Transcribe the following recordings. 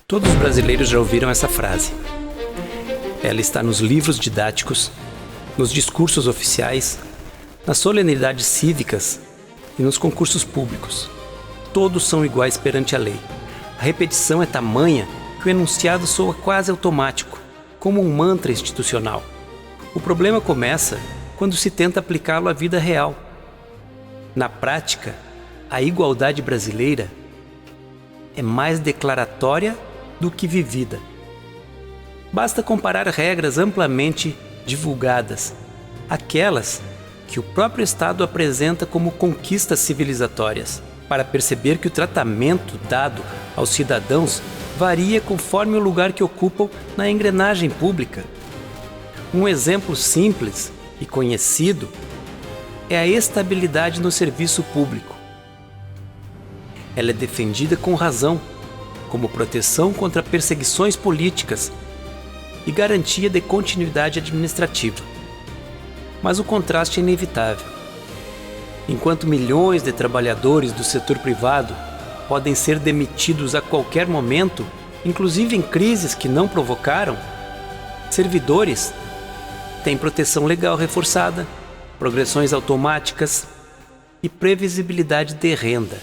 Todos os brasileiros já ouviram essa frase. Ela está nos livros didáticos, nos discursos oficiais, nas solenidades cívicas e nos concursos públicos. Todos são iguais perante a lei. A repetição é tamanha que o enunciado soa quase automático, como um mantra institucional. O problema começa quando se tenta aplicá-lo à vida real. Na prática, a igualdade brasileira é mais declaratória do que vivida. Basta comparar regras amplamente divulgadas, aquelas que o próprio Estado apresenta como conquistas civilizatórias, para perceber que o tratamento dado aos cidadãos varia conforme o lugar que ocupam na engrenagem pública. Um exemplo simples e conhecido é a estabilidade no serviço público. Ela é defendida com razão, como proteção contra perseguições políticas e garantia de continuidade administrativa. Mas o contraste é inevitável. Enquanto milhões de trabalhadores do setor privado podem ser demitidos a qualquer momento, inclusive em crises que não provocaram, servidores têm proteção legal reforçada, progressões automáticas e previsibilidade de renda.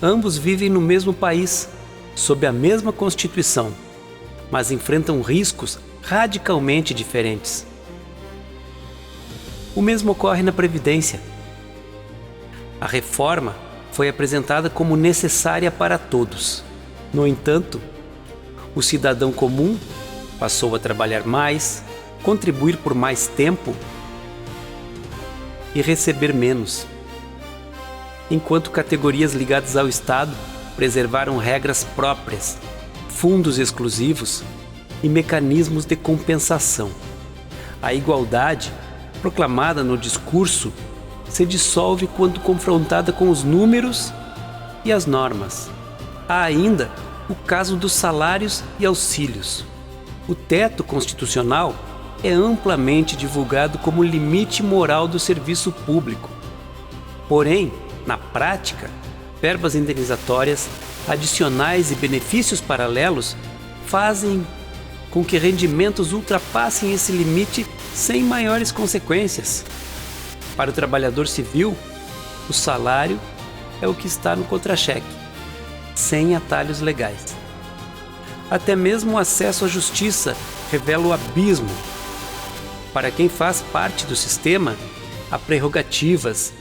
Ambos vivem no mesmo país, sob a mesma Constituição, mas enfrentam riscos radicalmente diferentes. O mesmo ocorre na Previdência. A reforma foi apresentada como necessária para todos. No entanto, o cidadão comum passou a trabalhar mais, contribuir por mais tempo e receber menos, enquanto categorias ligadas ao Estado preservaram regras próprias, fundos exclusivos e mecanismos de compensação. A igualdade, proclamada no discurso, se dissolve quando confrontada com os números e as normas. Há ainda o caso dos salários e auxílios. O teto constitucional é amplamente divulgado como limite moral do serviço público. Porém, na prática, verbas indenizatórias, adicionais e benefícios paralelos fazem com que rendimentos ultrapassem esse limite sem maiores consequências. Para o trabalhador civil, o salário é o que está no contra-cheque, sem atalhos legais. Até mesmo o acesso à justiça revela o abismo. Para quem faz parte do sistema, há prerrogativas,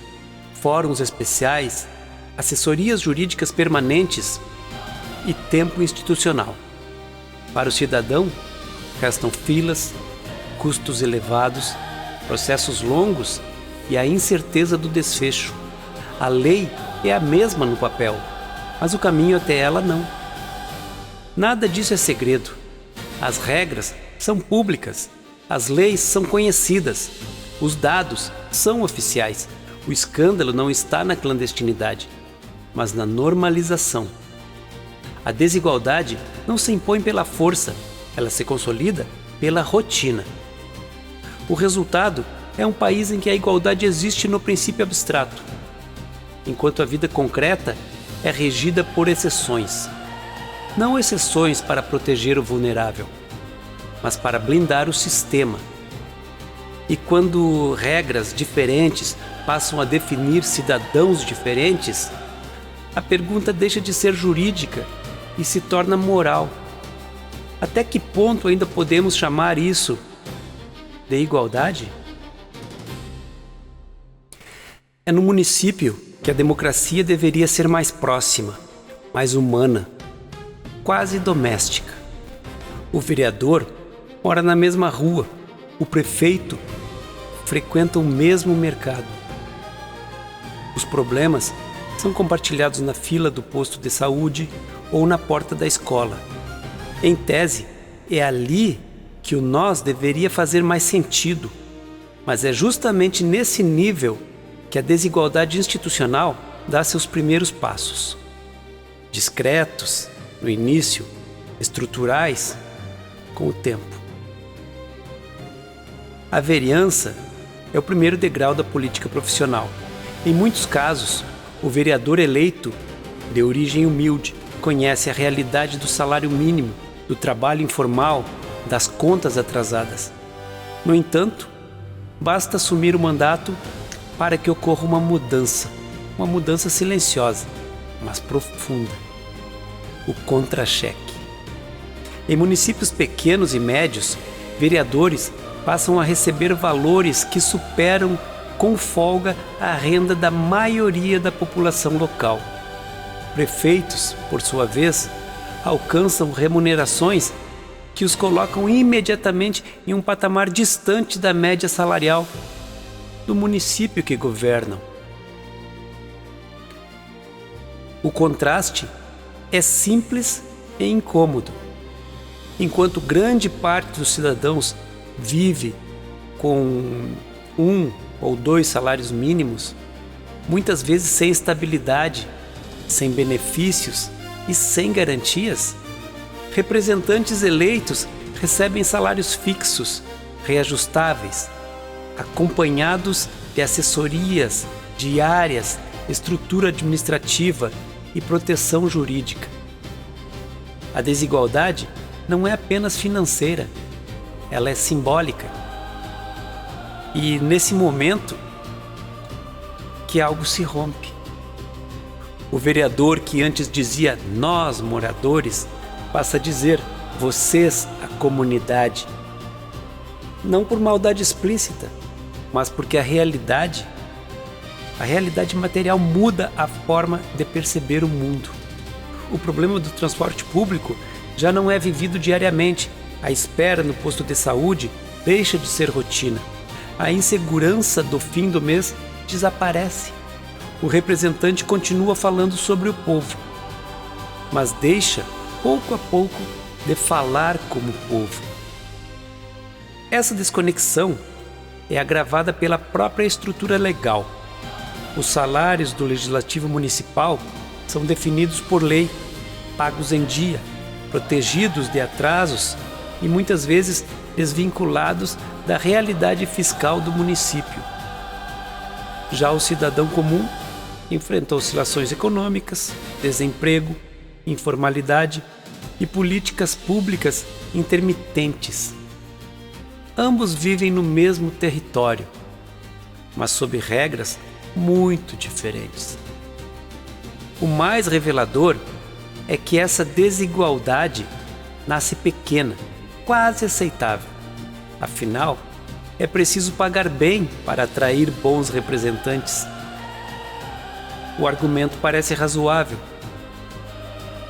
fóruns especiais, assessorias jurídicas permanentes e tempo institucional. Para o cidadão, restam filas, custos elevados, processos longos e a incerteza do desfecho. A lei é a mesma no papel, mas o caminho até ela não. Nada disso é segredo. As regras são públicas, as leis são conhecidas, os dados são oficiais. O escândalo não está na clandestinidade, mas na normalização. A desigualdade não se impõe pela força, ela se consolida pela rotina. O resultado é um país em que a igualdade existe no princípio abstrato, enquanto a vida concreta é regida por exceções. Não exceções para proteger o vulnerável, mas para blindar o sistema. E quando regras diferentes passam a definir cidadãos diferentes, a pergunta deixa de ser jurídica e se torna moral. Até que ponto ainda podemos chamar isso de igualdade? É no município que a democracia deveria ser mais próxima, mais humana, quase doméstica. O vereador mora na mesma rua, o prefeito frequenta o mesmo mercado. Os problemas são compartilhados na fila do posto de saúde ou na porta da escola. Em tese, é ali que o nós deveria fazer mais sentido, mas é justamente nesse nível que a desigualdade institucional dá seus primeiros passos. Discretos, no início, estruturais, com o tempo. A vereança é o primeiro degrau da política profissional. Em muitos casos, o vereador eleito, de origem humilde, reconhece a realidade do salário mínimo, do trabalho informal, das contas atrasadas. No entanto, basta assumir o mandato para que ocorra uma mudança silenciosa, mas profunda. O contra-cheque. Em municípios pequenos e médios, vereadores passam a receber valores que superam com folga a renda da maioria da população local. Prefeitos, por sua vez, alcançam remunerações que os colocam imediatamente em um patamar distante da média salarial do município que governam. O contraste é simples e incômodo. Enquanto grande parte dos cidadãos vive com 1 ou 2 salários mínimos, muitas vezes sem estabilidade, sem benefícios e sem garantias, representantes eleitos recebem salários fixos, reajustáveis, acompanhados de assessorias diárias, estrutura administrativa e proteção jurídica. A desigualdade não é apenas financeira, ela é simbólica. E nesse momento que algo se rompe. O vereador que antes dizia nós, moradores, passa a dizer vocês, a comunidade. Não por maldade explícita, mas porque a realidade material muda a forma de perceber o mundo. O problema do transporte público já não é vivido diariamente. A espera no posto de saúde deixa de ser rotina. A insegurança do fim do mês desaparece. O representante continua falando sobre o povo, mas deixa, pouco a pouco, de falar como povo. Essa desconexão é agravada pela própria estrutura legal. Os salários do Legislativo Municipal são definidos por lei, pagos em dia, protegidos de atrasos e muitas vezes desvinculados da realidade fiscal do município. Já o cidadão comum enfrenta oscilações econômicas, desemprego, informalidade e políticas públicas intermitentes. Ambos vivem no mesmo território, mas sob regras muito diferentes. O mais revelador é que essa desigualdade nasce pequena, quase aceitável. Afinal, é preciso pagar bem para atrair bons representantes. O argumento parece razoável,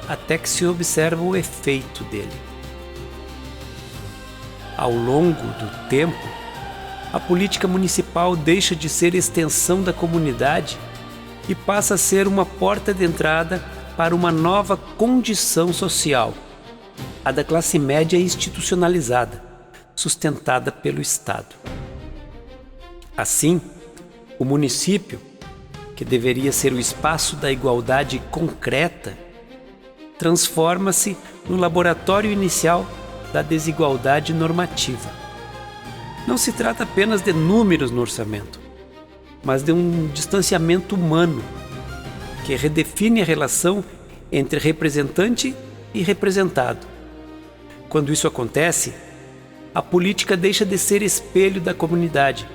até que se observa o efeito dele. Ao longo do tempo, a política municipal deixa de ser extensão da comunidade e passa a ser uma porta de entrada para uma nova condição social, a da classe média institucionalizada, sustentada pelo Estado. Assim, o município, que deveria ser o espaço da igualdade concreta, transforma-se no laboratório inicial da desigualdade normativa. Não se trata apenas de números no orçamento, mas de um distanciamento humano que redefine a relação entre representante e representado. Quando isso acontece, a política deixa de ser espelho da comunidade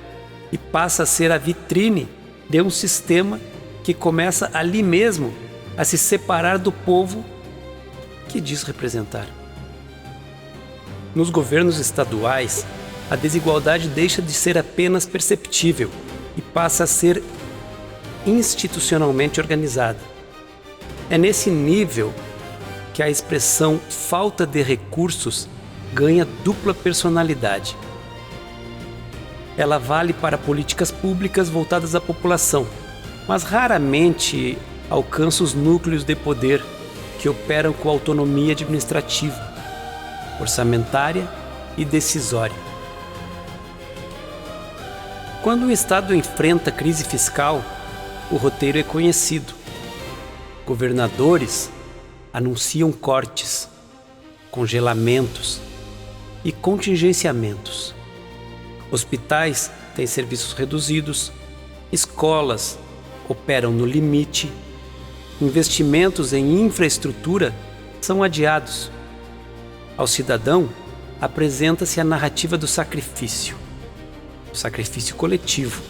e passa a ser a vitrine de um sistema que começa ali mesmo a se separar do povo que diz representar. Nos governos estaduais, a desigualdade deixa de ser apenas perceptível e passa a ser institucionalmente organizada. É nesse nível que a expressão falta de recursos ganha dupla personalidade. Ela vale para políticas públicas voltadas à população, mas raramente alcança os núcleos de poder que operam com autonomia administrativa, orçamentária e decisória. Quando o Estado enfrenta crise fiscal, o roteiro é conhecido. Governadores anunciam cortes, congelamentos e contingenciamentos. Hospitais têm serviços reduzidos, escolas operam no limite, investimentos em infraestrutura são adiados. Ao cidadão, apresenta-se a narrativa do sacrifício, o sacrifício coletivo.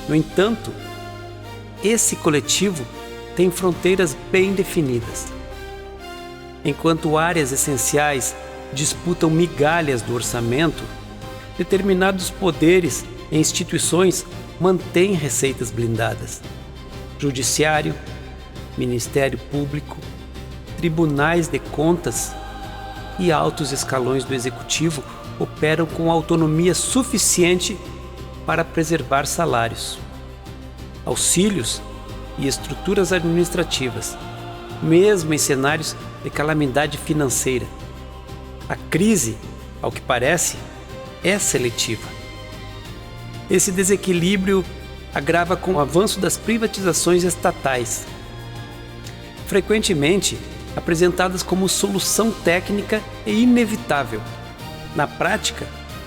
No entanto, esse coletivo tem fronteiras bem definidas. Enquanto áreas essenciais disputam migalhas do orçamento, determinados poderes e instituições mantêm receitas blindadas. Judiciário, Ministério Público, tribunais de contas e altos escalões do executivo operam com autonomia suficiente para preservar salários, auxílios e estruturas administrativas, mesmo em cenários de calamidade financeira. A crise, ao que parece, é seletiva. Esse desequilíbrio agrava com o avanço das privatizações estatais, frequentemente apresentadas como solução técnica e inevitável. Na prática,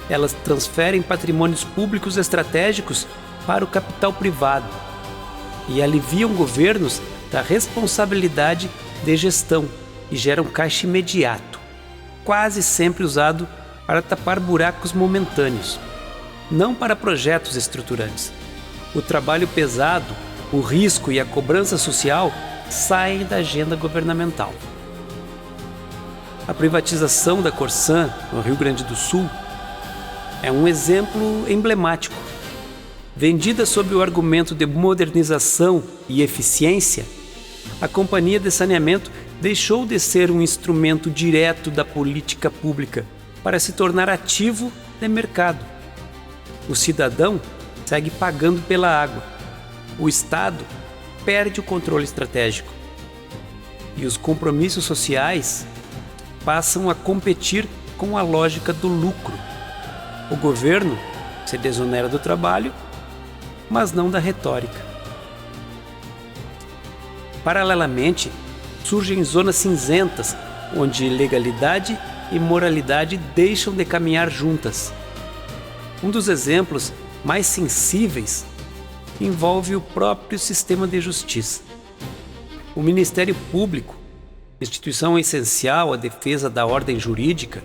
elas transferem patrimônios públicos estratégicos para o capital privado e aliviam governos da responsabilidade de gestão e geram caixa imediato, quase sempre usado para tapar buracos momentâneos, não para projetos estruturantes. O trabalho pesado, o risco e a cobrança social saem da agenda governamental. A privatização da Corsan, no Rio Grande do Sul, é um exemplo emblemático. Vendida sob o argumento de modernização e eficiência, a companhia de saneamento deixou de ser um instrumento direto da política pública para se tornar ativo de mercado. O cidadão segue pagando pela água. O Estado perde o controle estratégico. E os compromissos sociais passam a competir com a lógica do lucro. O governo se desonera do trabalho, mas não da retórica. Paralelamente, surgem zonas cinzentas, onde legalidade e moralidade deixam de caminhar juntas. Um dos exemplos mais sensíveis envolve o próprio sistema de justiça. O Ministério Público, instituição essencial à defesa da ordem jurídica,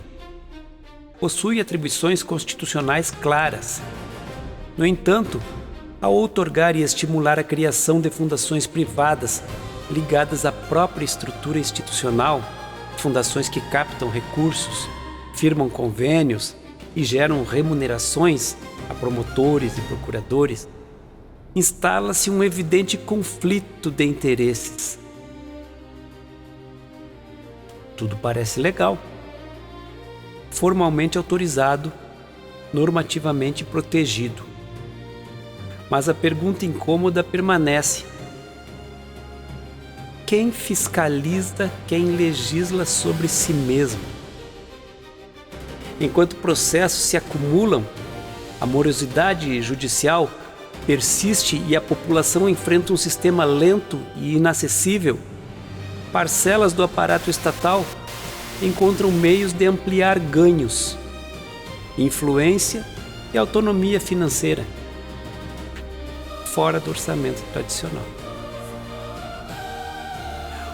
possui atribuições constitucionais claras. No entanto, ao outorgar e estimular a criação de fundações privadas ligadas à própria estrutura institucional, fundações que captam recursos, firmam convênios e geram remunerações a promotores e procuradores, instala-se um evidente conflito de interesses. Tudo parece legal, formalmente autorizado, normativamente protegido. Mas a pergunta incômoda permanece: quem fiscaliza quem legisla sobre si mesmo? Enquanto processos se acumulam, a morosidade judicial persiste e a população enfrenta um sistema lento e inacessível, parcelas do aparato estatal encontram meios de ampliar ganhos, influência e autonomia financeira, fora do orçamento tradicional.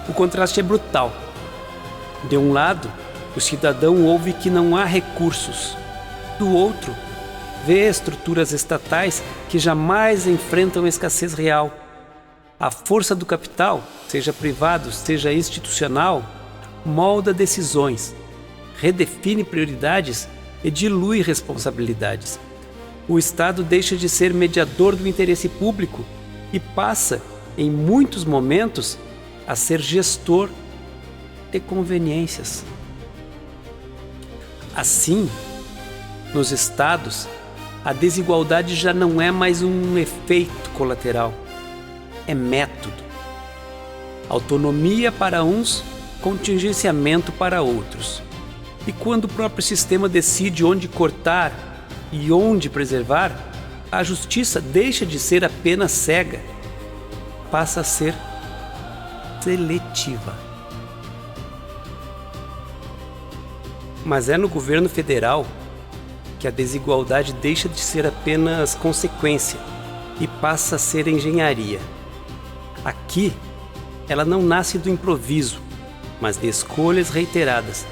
O contraste é brutal. De um lado, o cidadão ouve que não há recursos. Do outro, vê estruturas estatais que jamais enfrentam escassez real. A força do capital, seja privado, seja institucional, molda decisões, redefine prioridades e dilui responsabilidades. O Estado deixa de ser mediador do interesse público e passa, em muitos momentos, a ser gestor de conveniências. Assim, nos estados, a desigualdade já não é mais um efeito colateral, é método. Autonomia para uns, contingenciamento para outros. E quando o próprio sistema decide onde cortar e onde preservar, a justiça deixa de ser apenas cega, passa a ser seletiva. Mas é no governo federal que a desigualdade deixa de ser apenas consequência e passa a ser engenharia. Aqui, ela não nasce do improviso, mas de escolhas reiteradas,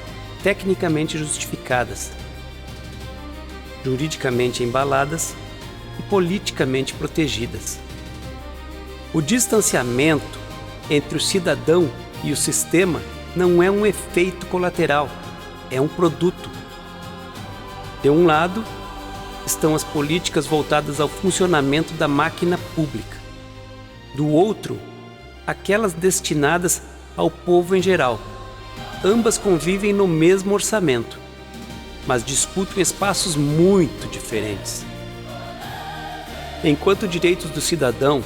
tecnicamente justificadas, juridicamente embaladas e politicamente protegidas. O distanciamento entre o cidadão e o sistema não é um efeito colateral, é um produto. De um lado, estão as políticas voltadas ao funcionamento da máquina pública. Do outro, aquelas destinadas ao povo em geral. Ambas convivem no mesmo orçamento, mas disputam espaços muito diferentes. Enquanto direitos do cidadão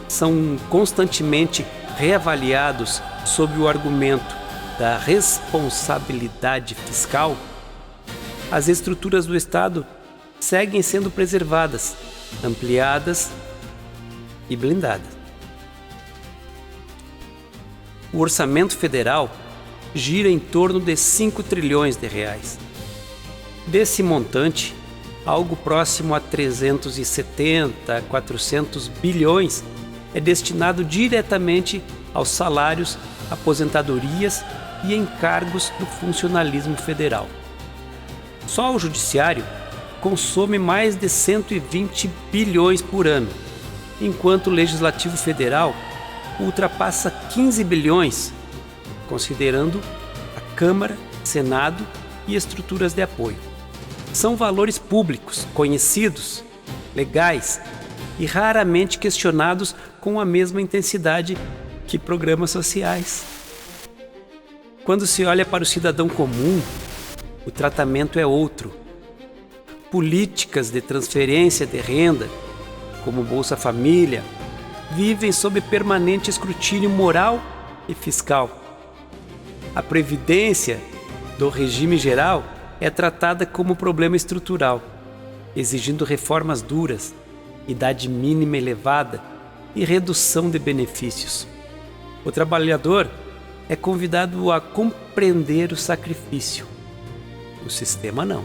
são constantemente reavaliados sob o argumento da responsabilidade fiscal, as estruturas do Estado seguem sendo preservadas, ampliadas e blindadas. O orçamento federal gira em torno de 5 trilhões de reais. Desse montante, algo próximo a 370 a 400 bilhões é destinado diretamente aos salários, aposentadorias e encargos do funcionalismo federal. Só o Judiciário consome mais de 120 bilhões por ano, enquanto o Legislativo Federal ultrapassa 15 bilhões, considerando a Câmara, Senado e estruturas de apoio. São valores públicos, conhecidos, legais e raramente questionados com a mesma intensidade que programas sociais. Quando se olha para o cidadão comum, o tratamento é outro. Políticas de transferência de renda, como Bolsa Família, vivem sob permanente escrutínio moral e fiscal. A previdência do regime geral é tratada como problema estrutural, exigindo reformas duras, idade mínima elevada e redução de benefícios. O trabalhador é convidado a compreender o sacrifício. O sistema não.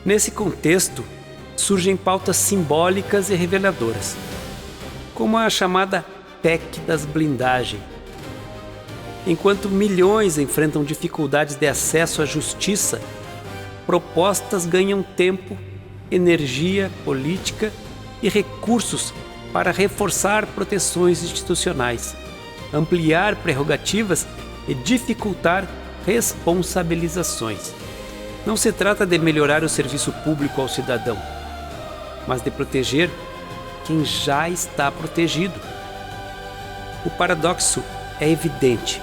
Nesse contexto, surgem pautas simbólicas e reveladoras, como a chamada PEC das blindagens. Enquanto milhões enfrentam dificuldades de acesso à justiça, propostas ganham tempo, energia política e recursos para reforçar proteções institucionais, ampliar prerrogativas e dificultar responsabilizações. Não se trata de melhorar o serviço público ao cidadão, mas de proteger quem já está protegido. O paradoxo é evidente.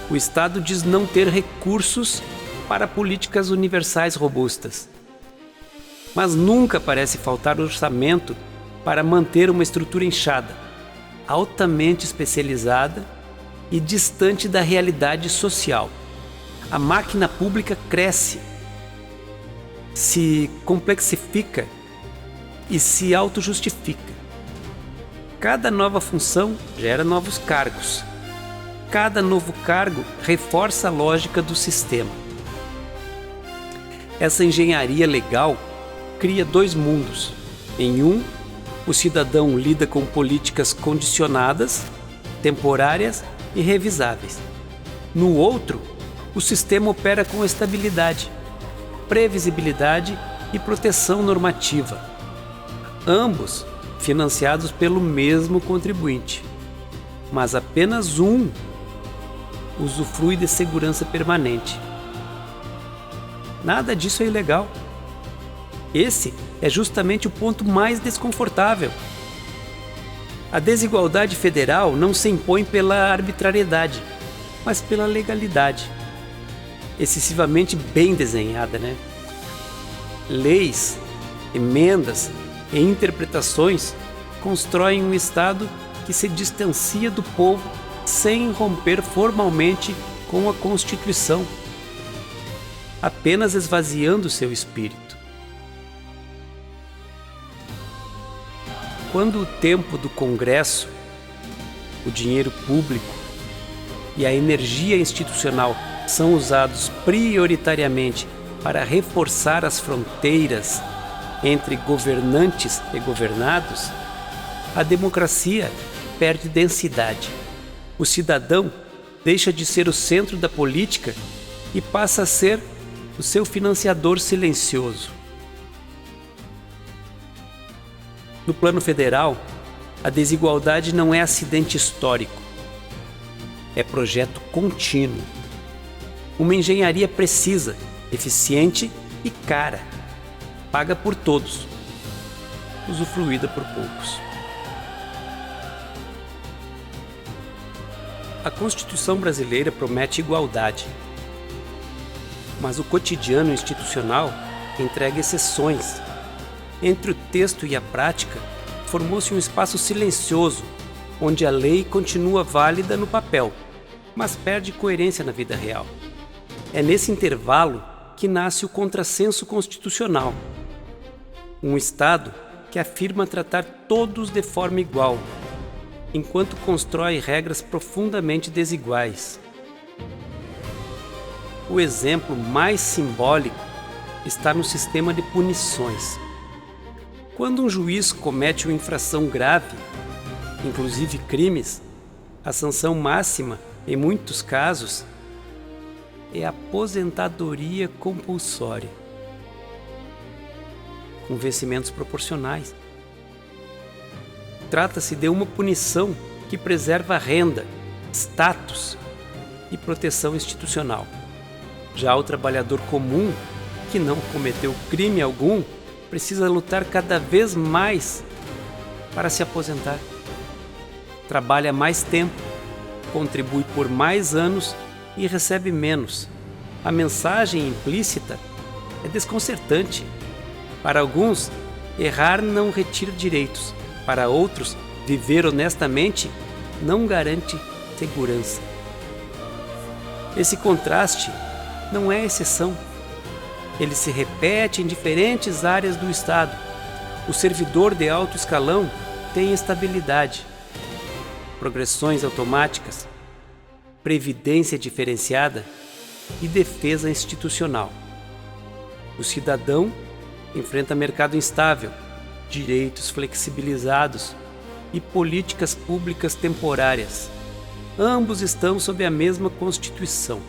O Estado diz não ter recursos para políticas universais robustas. Mas nunca parece faltar orçamento para manter uma estrutura inchada, altamente especializada e distante da realidade social. A máquina pública cresce, se complexifica e se autojustifica. Cada nova função gera novos cargos. Cada novo cargo reforça a lógica do sistema. Essa engenharia legal cria dois mundos. Em um, o cidadão lida com políticas condicionadas, temporárias e revisáveis. No outro, o sistema opera com estabilidade, previsibilidade e proteção normativa. Ambos financiados pelo mesmo contribuinte. Mas apenas um usufrui de segurança permanente. Nada disso é ilegal. Esse é justamente o ponto mais desconfortável. A desigualdade federal não se impõe pela arbitrariedade, mas pela legalidade. Excessivamente bem desenhada, né? Leis, emendas e interpretações constroem um Estado que se distancia do povo sem romper formalmente com a Constituição, apenas esvaziando seu espírito. Quando o tempo do Congresso, o dinheiro público e a energia institucional são usados prioritariamente para reforçar as fronteiras entre governantes e governados, a democracia perde densidade. O cidadão deixa de ser o centro da política e passa a ser o seu financiador silencioso. No plano federal, a desigualdade não é acidente histórico, é projeto contínuo. Uma engenharia precisa, eficiente e cara, paga por todos, usufruída por poucos. A Constituição brasileira promete igualdade, mas o cotidiano institucional entrega exceções. Entre o texto e a prática, formou-se um espaço silencioso, onde a lei continua válida no papel, mas perde coerência na vida real. É nesse intervalo que nasce o contrassenso constitucional. Um Estado que afirma tratar todos de forma igual, enquanto constrói regras profundamente desiguais. O exemplo mais simbólico está no sistema de punições. Quando um juiz comete uma infração grave, inclusive crimes, a sanção máxima, em muitos casos, é a aposentadoria compulsória, com vencimentos proporcionais. Trata-se de uma punição que preserva a renda, status e proteção institucional. Já o trabalhador comum, que não cometeu crime algum, precisa lutar cada vez mais para se aposentar. Trabalha mais tempo, contribui por mais anos e recebe menos. A mensagem implícita é desconcertante. Para alguns, errar não retira direitos. Para outros, viver honestamente não garante segurança. Esse contraste não é exceção. Ele se repete em diferentes áreas do Estado. O servidor de alto escalão tem estabilidade, progressões automáticas, previdência diferenciada e defesa institucional. O cidadão enfrenta mercado instável, direitos flexibilizados e políticas públicas temporárias. Ambos estão sob a mesma Constituição,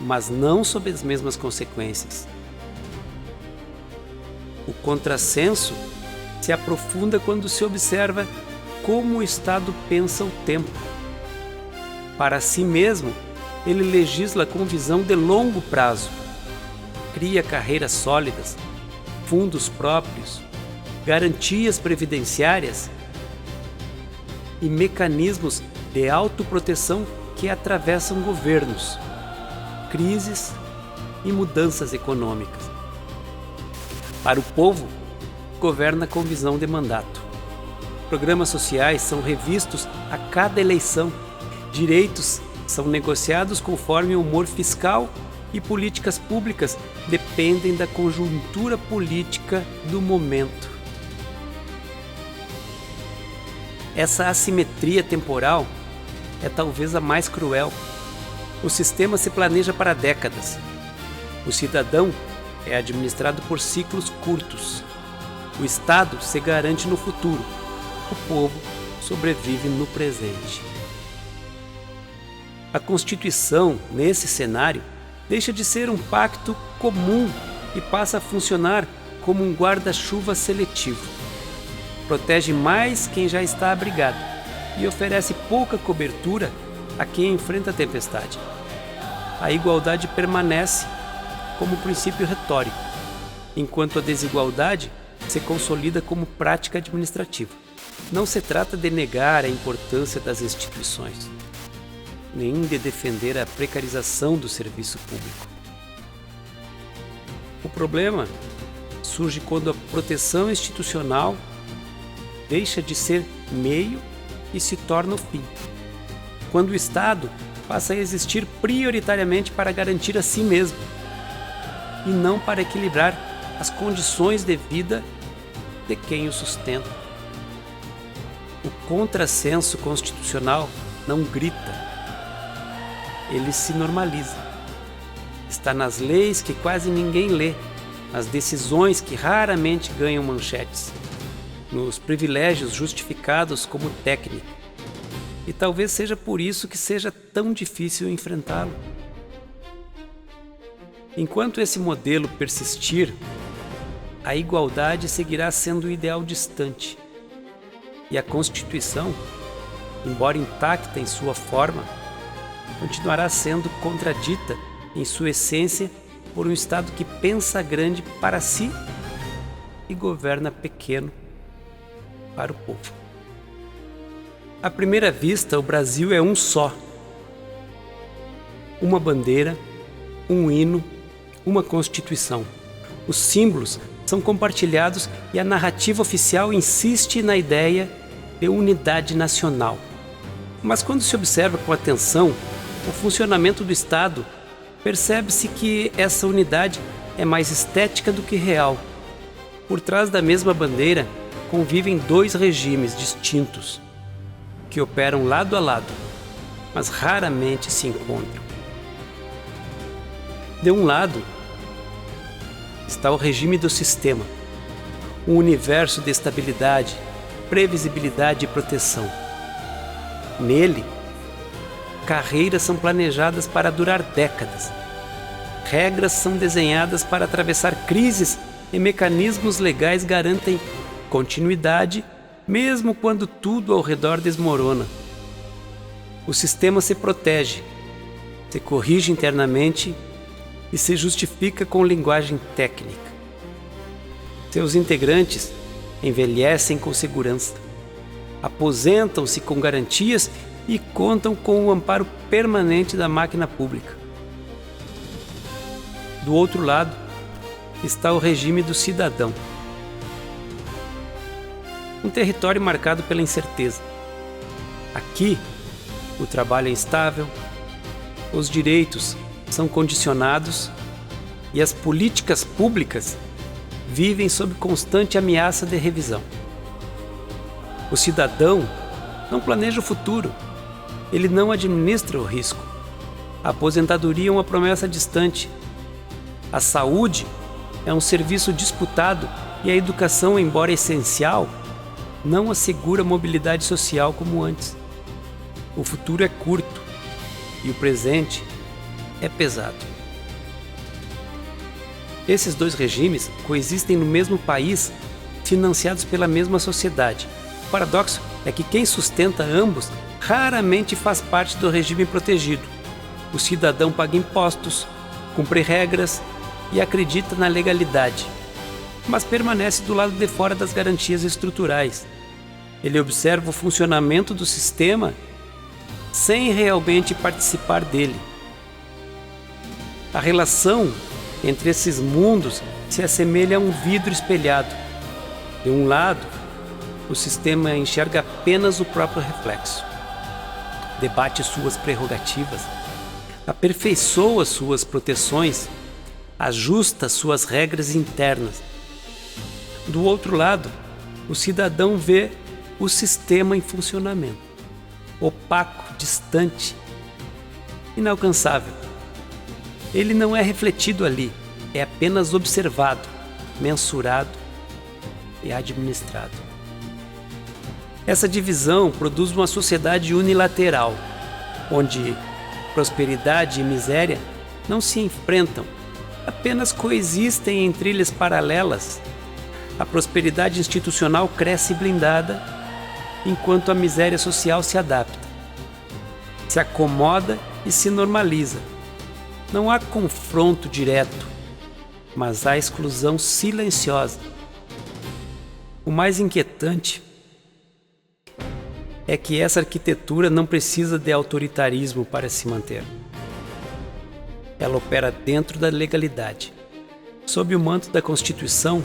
mas não sob as mesmas consequências. O contrassenso se aprofunda quando se observa como o Estado pensa o tempo. Para si mesmo, ele legisla com visão de longo prazo, cria carreiras sólidas, fundos próprios, garantias previdenciárias e mecanismos de autoproteção que atravessam governos, crises e mudanças econômicas. Para o povo, governa com visão de mandato. Programas sociais são revistos a cada eleição. Direitos são negociados conforme o humor fiscal e políticas públicas dependem da conjuntura política do momento. Essa assimetria temporal é talvez a mais cruel. O sistema se planeja para décadas. O cidadão é administrado por ciclos curtos. O Estado se garante no futuro. O povo sobrevive no presente. A Constituição, nesse cenário, deixa de ser um pacto comum e passa a funcionar como um guarda-chuva seletivo. Protege mais quem já está abrigado e oferece pouca cobertura a quem enfrenta a tempestade. A igualdade permanece como princípio retórico, enquanto a desigualdade se consolida como prática administrativa. Não se trata de negar a importância das instituições, nem de defender a precarização do serviço público. O problema surge quando a proteção institucional deixa de ser meio e se torna o fim. Quando o Estado passa a existir prioritariamente para garantir a si mesmo e não para equilibrar as condições de vida de quem o sustenta. O contrassenso constitucional não grita, ele se normaliza. Está nas leis que quase ninguém lê, nas decisões que raramente ganham manchetes. nos privilégios justificados como técnica. E talvez seja por isso que seja tão difícil enfrentá-lo. Enquanto esse modelo persistir, a igualdade seguirá sendo o ideal distante. E a Constituição, embora intacta em sua forma, continuará sendo contradita em sua essência por um Estado que pensa grande para si e governa pequeno para o povo. À primeira vista, o Brasil é um só. Uma bandeira, um hino, uma Constituição. Os símbolos são compartilhados e a narrativa oficial insiste na ideia de unidade nacional. Mas quando se observa com atenção o funcionamento do Estado, percebe-se que essa unidade é mais estética do que real. Por trás da mesma bandeira convivem dois regimes distintos, que operam lado a lado, mas raramente se encontram. De um lado está o regime do sistema, um universo de estabilidade, previsibilidade e proteção. Nele, carreiras são planejadas para durar décadas. Regras são desenhadas para atravessar crises e mecanismos legais garantem continuidade mesmo quando tudo ao redor desmorona. O sistema se protege, se corrige internamente e se justifica com linguagem técnica. Seus integrantes envelhecem com segurança, aposentam-se com garantias e contam com o amparo permanente da máquina pública. Do outro lado está o regime do cidadão. Um território marcado pela incerteza. Aqui, o trabalho é instável, os direitos são condicionados e as políticas públicas vivem sob constante ameaça de revisão. O cidadão não planeja o futuro, ele não administra o risco. A aposentadoria é uma promessa distante. A saúde é um serviço disputado e a educação, embora essencial, não assegura mobilidade social como antes. O futuro é curto e o presente é pesado. Esses dois regimes coexistem no mesmo país, financiados pela mesma sociedade. O paradoxo é que quem sustenta ambos raramente faz parte do regime protegido. O cidadão paga impostos, cumpre regras e acredita na legalidade, mas permanece do lado de fora das garantias estruturais. Ele observa o funcionamento do sistema sem realmente participar dele. A relação entre esses mundos se assemelha a um vidro espelhado. De um lado, o sistema enxerga apenas o próprio reflexo, debate suas prerrogativas, aperfeiçoa suas proteções, ajusta suas regras internas. Do outro lado, o cidadão vê o sistema em funcionamento, opaco, distante, inalcançável. Ele não é refletido ali, é apenas observado, mensurado e administrado. Essa divisão produz uma sociedade unilateral, onde prosperidade e miséria não se enfrentam, apenas coexistem em trilhas paralelas. A prosperidade institucional cresce blindada, enquanto a miséria social se adapta, se acomoda e se normaliza. Não há confronto direto, mas há exclusão silenciosa. O mais inquietante é que essa arquitetura não precisa de autoritarismo para se manter. Ela opera dentro da legalidade, sob o manto da Constituição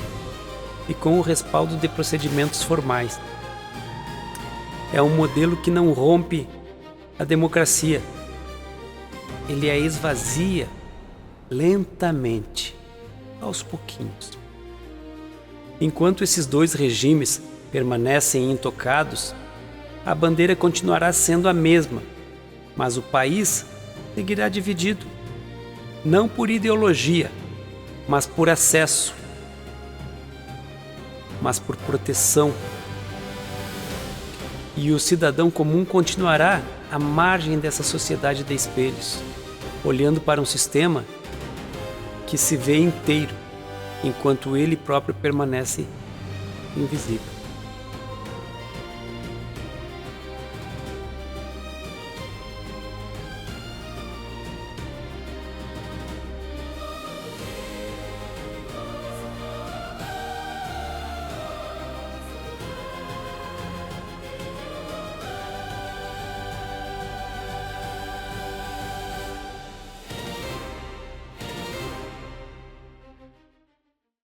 e com o respaldo de procedimentos formais. É um modelo que não rompe a democracia. Ele a esvazia lentamente, aos pouquinhos. Enquanto esses dois regimes permanecem intocados, a bandeira continuará sendo a mesma, mas o país seguirá dividido, não por ideologia, mas por acesso, mas por proteção E o cidadão comum continuará à margem dessa sociedade de espelhos, olhando para um sistema que se vê inteiro, enquanto ele próprio permanece invisível.